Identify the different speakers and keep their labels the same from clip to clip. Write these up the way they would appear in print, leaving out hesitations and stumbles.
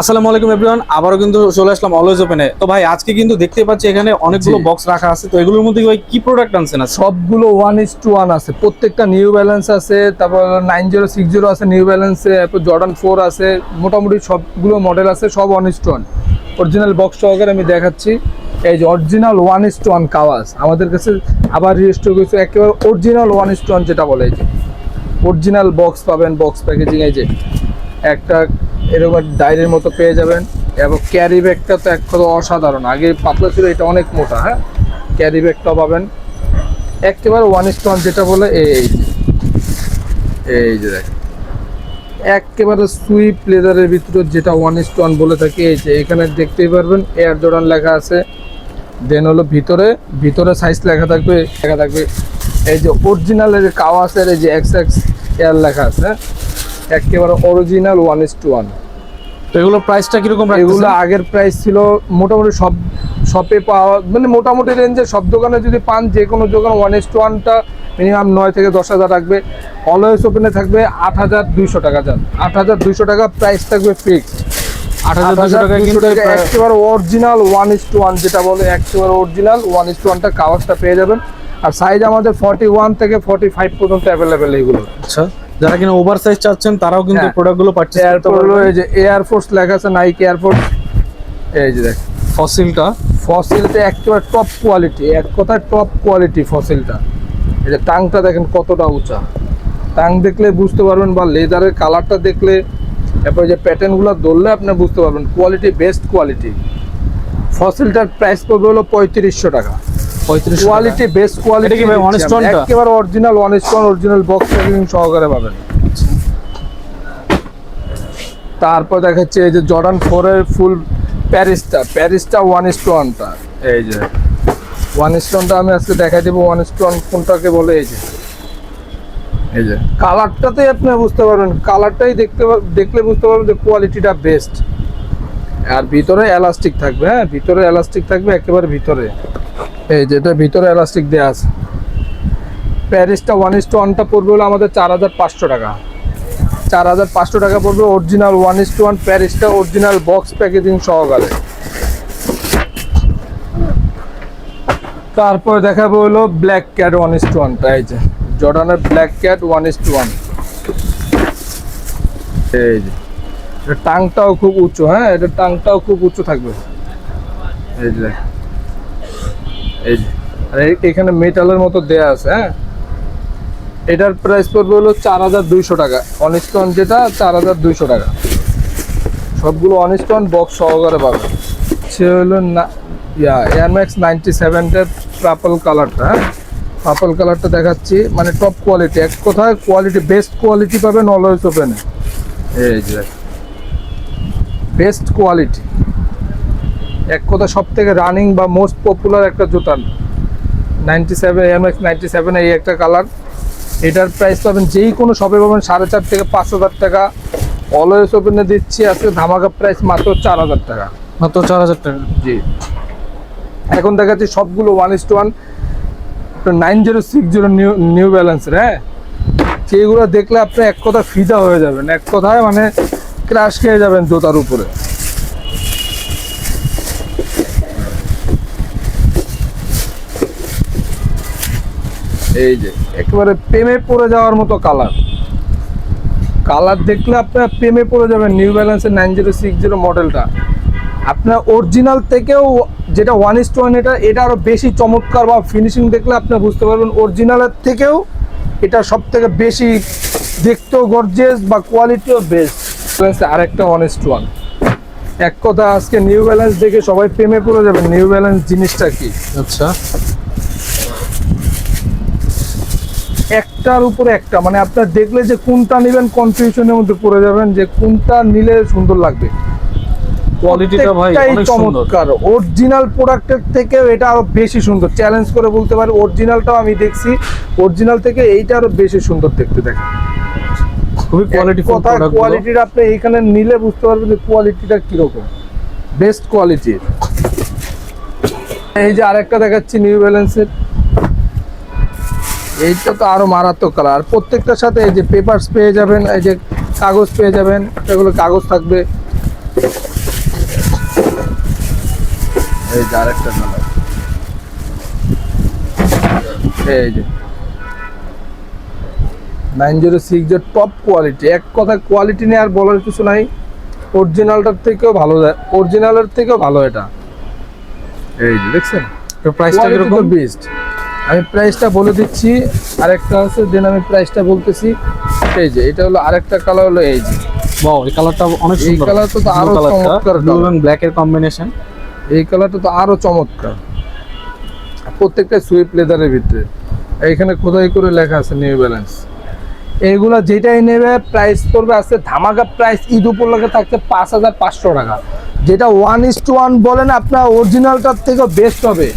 Speaker 1: আসসালামু আলাইকুম এভরিওয়ান, আবারও কিন্তু চলে আসলাম অলওয়েজ ওপেনে। তো ভাই আজকে কিন্তু দেখতে পাচ্ছি এখানে অনেকগুলো
Speaker 2: জি।
Speaker 1: বক্স রাখা আছে। তো এগুলোর মধ্যে ভাই কি প্রোডাক্ট আনছেন?
Speaker 2: সবগুলো 1:1 আছে, প্রত্যেকটা নিউ ব্যালেন্স আছে, তারপর 9060 আছে নিউ ব্যালেন্সে, তারপর জর্ডান 4 আছে, মোটামুটি সবগুলো মডেল আছে, সব 1:1 অরিজিনাল বক্স সহকারে আমি দেখাচ্ছি। এই যে অরিজিনাল 1:1 কাওয়াস আমাদের কাছে আবার রেজিস্টার করেছে, একেবারে অরিজিনাল 1:1 যেটা বলে। এই যে অরিজিনাল বক্স পাবেন, বক্স প্যাকেজিং। এই যে একটা এরকম ডায়েরির মতো পেয়ে যাবেন, এবং ক্যারি ব্যাগটা তো এক কথা অসাধারণ। আগে পাতলা ছিল, এটা অনেক মোটা। হ্যাঁ, ক্যারি ব্যাগটাও পাবেন একেবারে 1:1 যেটা বলে। এই যে দেখ, একেবারে সুইপ লেদারের ভিতরে যেটা 1:1 বলে থাকে। এই যে এখানে দেখতেই পারবেন এয়ার জর্ডান লেখা আছে, দেন হলো ভিতরে সাইজ লেখা থাকবে। এই যে অরিজিনালের কাওয়াসের এই যে XX এয়ার লেখা আছে, একেবারে অরিজিনাল 1:1।
Speaker 1: তো এগুলো প্রাইসটা কিরকম রাখতেছেন?
Speaker 2: এগুলো আগের প্রাইস ছিল মোটামুটি সব শপে পাওয়া, মানে মোটামুটি রেঞ্জে সব দোকানে যদি পান, যে কোনো দোকান 1:1টা মিনিমাম 9 থেকে 10,000 রাখবে। অলওয়েজ ওপেনে থাকবে 8,200 টাকা। যান 8,200 টাকা প্রাইস থাকবে ফিক্সড।
Speaker 1: 8,200 টাকা কিন্তু
Speaker 2: একেবারে অরিজিনাল 1:1 যেটা বলে, একেবারে অরিজিনাল 1:1টা কাওয়াসটা পেয়ে যাবেন। আর সাইজ আমাদের 41 থেকে 45 পর্যন্ত অ্যাভেলেবেল এইগুলো।
Speaker 1: আচ্ছা, যারা কিনা ওভার সাইজ চাচ্ছেন তারাও কিন্তু প্রোডাক্টগুলো পারচেজ করতে পারবেন।
Speaker 2: এই যে এয়ারফোর্স লেখা আছে, নাইকি এয়ারফোর্স। এই যে দেখ, ফসিলটা একেবারে টপ কোয়ালিটি, এক কথায় টপ কোয়ালিটি ফসিলটা। এই যে টাংটা দেখেন কতটা উঁচা, টাং দেখলে বুঝতে পারবেন, বা লেদারের কালারটা দেখলে, এরপরে যে প্যাটার্নগুলো ধরলে আপনি বুঝতে পারবেন কোয়ালিটি, বেস্ট কোয়ালিটি। ফসিলটার প্রাইস পড়বে হলো 3500 টাকা।
Speaker 1: 3500
Speaker 2: কোয়ালিটি, বেস্ট কোয়ালিটি,
Speaker 1: কি ভাই 1:1 টা?
Speaker 2: একেবারে অরিজিনাল 1:1 অরিজিনাল বক্স প্যাকেজিং সহকারে পাবেন। তারপর দেখাচ্ছে এই যে জর্ডান 4 এর ফুল প্যারিসটা 1:1টা। এই যে 1:1টা আমি আজকে দেখাই দেবো 1:1 কোনটাকে বলে। এই যে কালারটাতেই আপনি বুঝতে পারবেন, কালারটাই দেখলে বুঝতে পারবেন যে কোয়ালিটিটা বেস্ট। আর ভিতরে এলাস্টিক থাকবে। হ্যাঁ, ভিতরে এলাস্টিক থাকবে, একেবারে ভিতরে। এই যে এটা ভিতরে এলাস্টিক দেওয়া আছে। প্যারিসটা 1:1টা পড়বে হলো আমাদের 4,500 টাকা। 4,500 টাকা পড়বে অরিজিনাল 1:1 প্যারিসটা, অরিজিনাল বক্স প্যাকেজিং সহকারে। তারপর দেখাবো হলো ব্ল্যাক ক্যাট 1:1টা। এই যে জর্ডানের ব্ল্যাক ক্যাট 1:1। এই যে এটা টাংটাও খুব উঁচু। হ্যাঁ, এটা টাংটাও খুব উঁচু থাকবে। এই যে আর এখানে মেটালের মতো দেয়া আছে। হ্যাঁ, এটার প্রাইস পড়বে হলো 4,200 টাকা। 1:1 যেটা 4,200 টাকা। সবগুলো 1:1 বক্স সহকারে পাবে। সে হলো এয়ার ম্যাক্স 97 পার্পল কালারটা। হ্যাঁ, পার্পল কালারটা দেখাচ্ছি, মানে টপ কোয়ালিটি, এক কথায় কোয়ালিটি, বেস্ট কোয়ালিটি পাবেন অলওয়েজ ওপেনে। এই যে বেস্ট কোয়ালিটি, এক কথা সব থেকে রানিং বা মোস্ট পপুলার একটা জুতা 97 এয়ার ম্যাক্স 97, এই একটা কালার। এটার প্রাইস পাবেন যেই কোনো শপে পাবেন 4,500 থেকে 5,000 টাকা। অলওয়েজ ওপেনে দিচ্ছি আজকে ধামাকা প্রাইস মাত্র 4,000 টাকা।
Speaker 1: মাত্র 4,000 টাকা।
Speaker 2: জি, এখন দেখাচ্ছি সবগুলো 1:1 9060 নিউ ব্যালেন্সের। হ্যাঁ, যেগুলো দেখলে আপনি এক কথা ফিদা হয়ে যাবেন, এক কথায় মানে ক্রাশ খেয়ে যাবেন জুতার উপরে। এই যে একেবারে প্রেমে পড়ে যাওয়ার মতো কালার দেখলে আপনার প্রেমে পড়ে যাবেন। নিউ ব্যালেন্সের 9060 মডেলটা আপনার অরিজিনাল থেকেও যেটা 1:1 এটা আরো বেশি চমৎকার, বা ফিনিশিং দেখলে আপনি বুঝতে পারবেন অরিজিনালের থেকেও এটা সব থেকে বেশি দেখতেও গর্জিয়াস, বা কোয়ালিটিও বেস্ট। আরেকটা 1:1, এক কথা আজকে নিউ ব্যালেন্স দেখে সবাই প্রেমে পড়ে যাবেন। নিউ ব্যালেন্স জিনিসটা কি,
Speaker 1: আচ্ছা,
Speaker 2: একটার উপরে একটা, মানে আপনার দেখলে যে কোনটা নেবেন কনফিউশনের মধ্যে পড়ে যাবেন, যে কোনটা নিলে সুন্দর লাগবে।
Speaker 1: কোয়ালিটিটা ভাই অনেক সুন্দর।
Speaker 2: চমৎকার, অরিজিনাল প্রোডাক্টের থেকে এটা আরো বেশি সুন্দর। চ্যালেঞ্জ করে বলতে পারি, অরিজিনালটাও আমি দেখছি, অরিজিনাল থেকে এইটা আরো বেশি সুন্দর দেখতে। দেখেন
Speaker 1: খুবই কোয়ালিটিফুল প্রোডাক্ট।
Speaker 2: কোয়ালিটির আপনি এইখানে নিলে বুঝতে পারবেন যে কোয়ালিটিটা কিরকম, বেস্ট কোয়ালিটির। এই যে আরেকটা দেখাচ্ছি নিউ ব্যালেন্সের, এইটা তো আরো মারাত্মক কালার। আর প্রত্যেকটার সাথে এই যে পেপারস পেয়ে যাবেন, এই যে কাগজ পেয়ে যাবেন, এগুলো কাগজ থাকবে। এই যে আরেকটা কালার, এই যে 906 এর টপ কোয়ালিটি। এক কথা কোয়ালিটি নিয়ে আর বলার কিছু নাই, অরিজিনালটার থেকেও ভালো, অরিজিনালের থেকেও ভালো এটা। এই যে দেখছেন
Speaker 1: প্রাইসটা কিরকম?
Speaker 2: বেস্ট। আমি প্রাইসটা বলে দিচ্ছি, আরেকটা আছে দেন আমি প্রাইসটা বলতেছি। এই যে এটা হলো আরেকটা কালার, হলো এই যে
Speaker 1: ওয়াও, এই কালারটা অনেক
Speaker 2: এই
Speaker 1: সুন্দর।
Speaker 2: কালারটা তো আরো চমৎকার,
Speaker 1: ব্লু এবং ব্ল্যাক এর কম্বিনেশন।
Speaker 2: এই কালারটা তো আরো চমৎকার, প্রত্যেকটা সুইপ লেদারের ভিতরে। এইখানে খোদাই করে লেখা আছে নিউ ব্যালেন্স। এইগুলা যেটাই নেবে প্রাইস পড়বে আছে ধামাকা প্রাইস, ঈদ উপলক্ষে থাকছে 5500 টাকা। যেটা 1:1 বলেন আপনার অরিজিনালটার থেকেও বেস্ট হবে,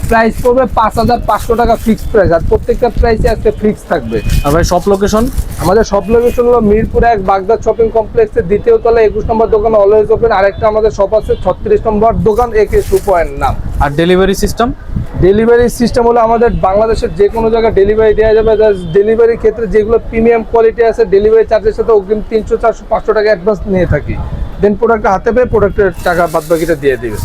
Speaker 2: প্রাইস পড়বে 5500 টাকা ফিক্সড প্রাইস। আর প্রত্যেকটা প্রাইসে আজকে ফিক্স থাকবে।
Speaker 1: আর ভাই শপ লোকেশন?
Speaker 2: আমাদের সব লোকেশন হলো মিরপুর 1 বাগদা শপিং কমপ্লেক্সের 2য় তলা 21 নম্বর দোকান অলওয়েজ ওপেন। আরেকটা আমাদের শপ আছে 36 নম্বর দোকান একে টু পয়েন্ট নাম।
Speaker 1: আর ডেলিভারি সিস্টেম?
Speaker 2: ডেলিভারি সিস্টেম হলো আমাদের বাংলাদেশের যে কোনো জায়গায় ডেলিভারি দেওয়া যাবে। ডেলিভারির ক্ষেত্রে যেগুলো প্রিমিয়াম কোয়ালিটি আছে ডেলিভারি চার্জের সাথে অগ্রিম 300, 400, 500 টাকা অ্যাডভান্স নিয়ে থাকি। দেন প্রোডাক্টটা হাতে পেয়ে প্রোডাক্টের টাকা বাদ বাকিটা দিয়ে দিবে।